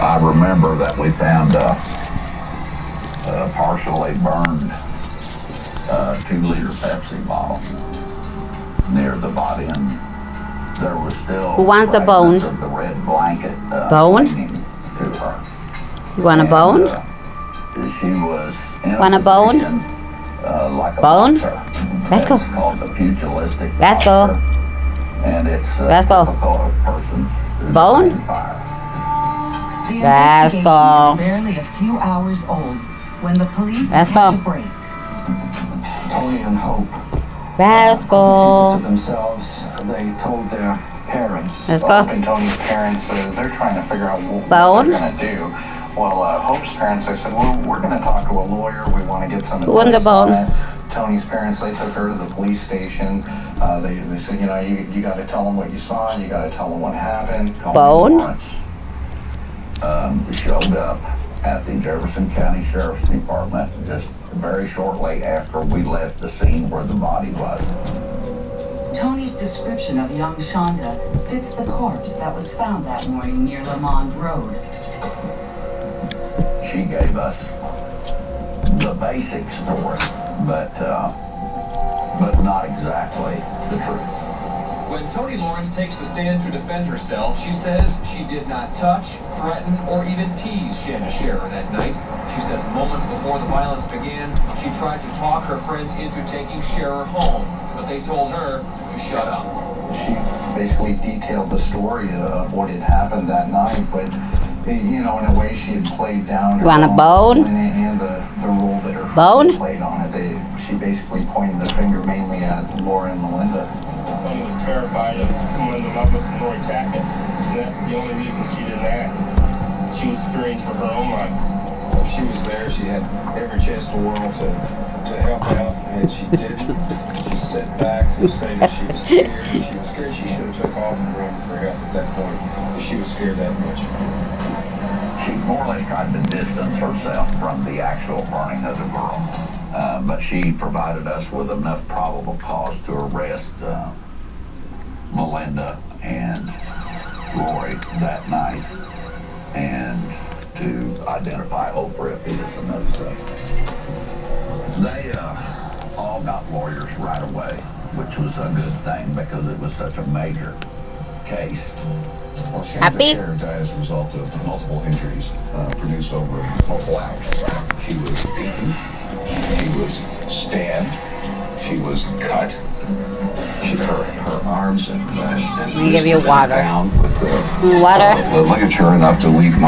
I remember that we found a partially burned 2-liter Pepsi bottle near the body, and there was still Who wants a bone? fragments of the red blanket Bone? clinging to her. You want a And, bone? She was in Want a bone? position, like a Bone? boxer. Rascal. It's called the pugilistic Rascal. posture, and it's Rascal. typical of persons who's Bone? on fire. The investigation Rascal. was barely a few hours old when the police Rascal. catch a break. Tony and Hope Rascal. to themselves, they told their parents, Let's go. Hope and Tony's parents, they're trying to figure out what Bone? they're going to do. Well, Hope's parents, they said, well, we're going to talk to a lawyer. We want to get some Who wants a advice on bone? it. Tony's parents, they took her to the police station. They said, you know, you got to tell them what you saw. You got to tell them what happened. Bone? Lawrence, showed up at the Jefferson County Sheriff's Department just very shortly after we left the scene where the body was. Tony's description of young Shonda fits the corpse that was found that morning near Lamond Road. She gave us the basic story, but not exactly the truth. When Tony Lawrence takes the stand to defend herself, she says she did not touch, threaten, or even tease Shanna Scherer that night. She says moments before the violence began, she tried to talk her friends into taking Scherer home, but they told her to shut up. She basically detailed the story of what had happened that night, but you know, in a way she had played down her Want a own bone? and the role that her Bone? friends played on it. She basically pointed the finger mainly at Laura and Melinda. Tony was terrified of Melinda Loveless and Lori Tackett, and that's the only reason she didn't act. She was fearing for her own life. If she was there, she had every chance in the world to help out, and she didn't. She sat back and said that she was scared. If she was scared, she should have took off and run for help at that point, if she was scared that much. She more or less tried to distance herself from the actual burning of the girl, but she provided us with enough probable cause to arrest Melinda and Lori that night, and to identify Oprah if it is another thing. They all got lawyers right away, which was a good thing because it was such a major case. Well, Happy? Shanna Scherer died as a result of multiple injuries produced over multiple hours. She was beaten, she was stabbed, she was cut. Her arms and Let me give you water. bound with Water? the ligature enough to leave